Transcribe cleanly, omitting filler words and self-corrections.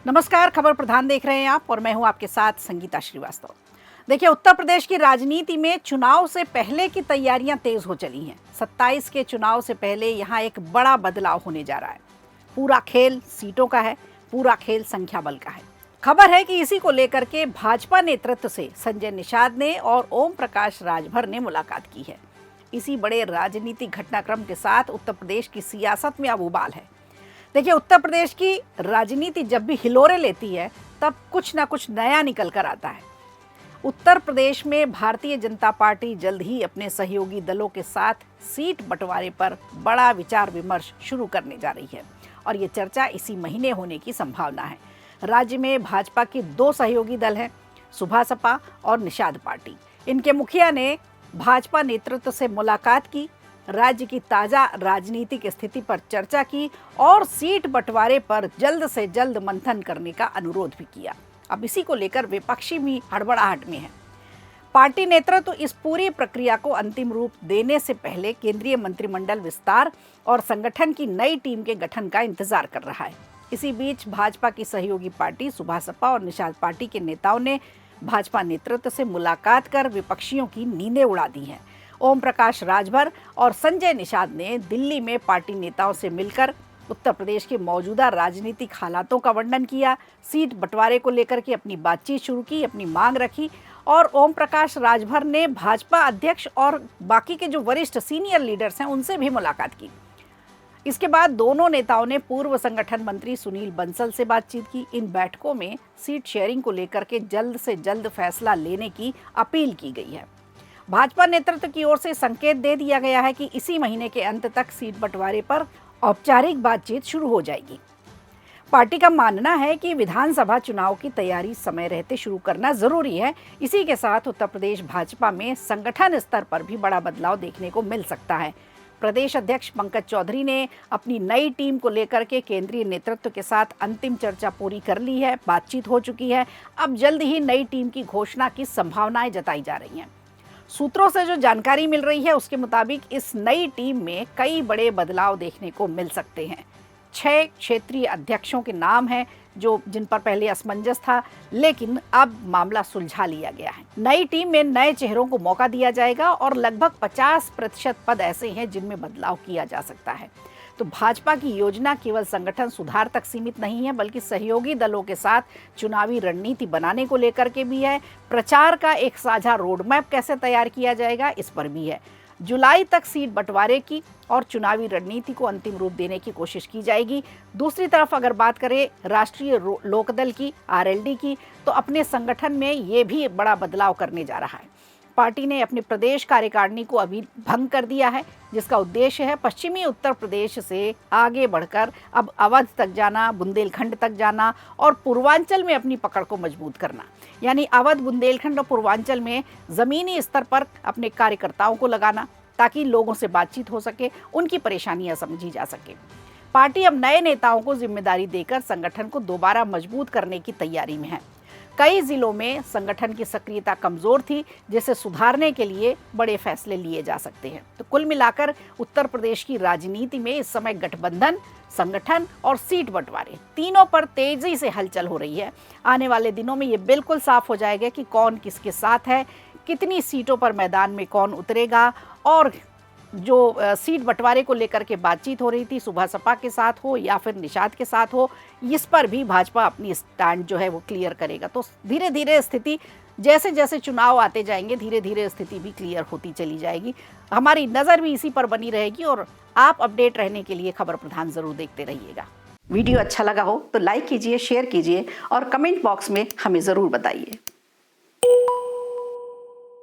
नमस्कार, खबर प्रधान देख रहे हैं आप और मैं हूं आपके साथ संगीता श्रीवास्तव। देखिए, उत्तर प्रदेश की राजनीति में चुनाव से पहले की तैयारियां तेज हो चली हैं। 27 के चुनाव से पहले यहां एक बड़ा बदलाव होने जा रहा है। पूरा खेल सीटों का है, पूरा खेल संख्या बल का है। खबर है कि इसी को लेकर के भाजपा नेतृत्व से संजय निषाद ने और ओम प्रकाश राजभर ने मुलाकात की है। इसी बड़े राजनीतिक घटनाक्रम के साथ उत्तर प्रदेश की सियासत में अब उबाल है। देखिए, उत्तर प्रदेश की राजनीति जब भी हिलोरे लेती है तब कुछ ना कुछ नया निकल कर आता है। उत्तर प्रदेश में भारतीय जनता पार्टी जल्द ही अपने सहयोगी दलों के साथ सीट बंटवारे पर बड़ा विचार विमर्श शुरू करने जा रही है और ये चर्चा इसी महीने होने की संभावना है। राज्य में भाजपा के दो सहयोगी दल हैं, सुभा सपा और निषाद पार्टी। इनके मुखिया ने भाजपा नेतृत्व से मुलाकात की, राज्य की ताज़ा राजनीतिक स्थिति पर चर्चा की और सीट बंटवारे पर जल्द से जल्द मंथन करने का अनुरोध भी किया। अब इसी को लेकर विपक्षी भी हड़बड़ाहट में है। पार्टी नेतृत्व इस पूरी प्रक्रिया को अंतिम रूप देने से पहले केंद्रीय मंत्रिमंडल विस्तार और संगठन की नई टीम के गठन का इंतजार कर रहा है। इसी बीच भाजपा की सहयोगी पार्टी सुभा सपा और निषाद पार्टी के नेताओं ने भाजपा नेतृत्व से मुलाकात कर विपक्षियों की नींदें उड़ा दी हैं। ओम प्रकाश राजभर और संजय निषाद ने दिल्ली में पार्टी नेताओं से मिलकर उत्तर प्रदेश के मौजूदा राजनीतिक हालातों का वर्णन किया, सीट बंटवारे को लेकर के अपनी बातचीत शुरू की, अपनी मांग रखी और ओम प्रकाश राजभर ने भाजपा अध्यक्ष और बाकी के जो वरिष्ठ सीनियर लीडर्स हैं उनसे भी मुलाकात की। इसके बाद दोनों नेताओं ने पूर्व संगठन मंत्री सुनील बंसल से बातचीत की। इन बैठकों में सीट शेयरिंग को लेकर के जल्द से जल्द फैसला लेने की अपील की गई है। भाजपा नेतृत्व की ओर से संकेत दे दिया गया है कि इसी महीने के अंत तक सीट बंटवारे पर औपचारिक बातचीत शुरू हो जाएगी। पार्टी का मानना है कि विधानसभा चुनाव की तैयारी समय रहते शुरू करना जरूरी है। इसी के साथ उत्तर प्रदेश भाजपा में संगठन स्तर पर भी बड़ा बदलाव देखने को मिल सकता है। प्रदेश अध्यक्ष पंकज चौधरी ने अपनी नई टीम को लेकर के केंद्रीय नेतृत्व के साथ अंतिम चर्चा पूरी कर ली है, बातचीत हो चुकी है। अब जल्द ही नई टीम की घोषणा की संभावनाएं जताई जा रही हैं। सूत्रों से जो जानकारी मिल रही है उसके मुताबिक इस नई टीम में कई बड़े बदलाव देखने को मिल सकते हैं। 6 क्षेत्रीय अध्यक्षों के नाम हैं जिन पर पहले असमंजस था, लेकिन अब मामला सुलझा लिया गया है। नई टीम में नए चेहरों को मौका दिया जाएगा और लगभग 50% पद ऐसे हैं जिनमें बदलाव किया जा सकता है। तो भाजपा की योजना केवल संगठन सुधार तक सीमित नहीं है, बल्कि सहयोगी दलों के साथ चुनावी रणनीति बनाने को लेकर के भी है। प्रचार का एक साझा रोडमैप कैसे तैयार किया जाएगा, इस पर भी है। जुलाई तक सीट बंटवारे की और चुनावी रणनीति को अंतिम रूप देने की कोशिश की जाएगी। दूसरी तरफ अगर बात करें राष्ट्रीय लोकदल की, आरएलडी की, तो अपने संगठन में ये भी बड़ा बदलाव करने जा रहा है। पार्टी ने अपने प्रदेश कार्यकारिणी को अभी भंग कर दिया है, जिसका उद्देश्य है पश्चिमी उत्तर प्रदेश से आगे बढ़कर अब अवध तक जाना, बुंदेलखंड तक जाना और पूर्वांचल में अपनी पकड़ को मजबूत करना। यानी अवध, बुंदेलखंड और पूर्वांचल में ज़मीनी स्तर पर अपने कार्यकर्ताओं को लगाना ताकि लोगों से बातचीत हो सके, उनकी परेशानियां समझी जा सके। पार्टी अब नए नेताओं को जिम्मेदारी देकर संगठन को दोबारा मजबूत करने की तैयारी में है। कई जिलों में संगठन की सक्रियता कमजोर थी, जिसे सुधारने के लिए बड़े फैसले लिए जा सकते हैं। तो कुल मिलाकर उत्तर प्रदेश की राजनीति में इस समय गठबंधन, संगठन और सीट बंटवारे तीनों पर तेजी से हलचल हो रही है। आने वाले दिनों में ये बिल्कुल साफ हो जाएगा कि कौन किसके साथ है, कितनी सीटों पर मैदान में कौन उतरेगा और जो सीट बंटवारे को लेकर के बातचीत हो रही थी, सुभा सपा के साथ हो या फिर निषाद के साथ हो, इस पर भी भाजपा अपनी स्टैंड जो है वो क्लियर करेगा। तो धीरे धीरे स्थिति, जैसे जैसे चुनाव आते जाएंगे, धीरे धीरे स्थिति भी क्लियर होती चली जाएगी। हमारी नज़र भी इसी पर बनी रहेगी और आप अपडेट रहने के लिए खबर प्रधान ज़रूर देखते रहिएगा। वीडियो अच्छा लगा हो तो लाइक कीजिए, शेयर कीजिए और कमेंट बॉक्स में हमें ज़रूर बताइए।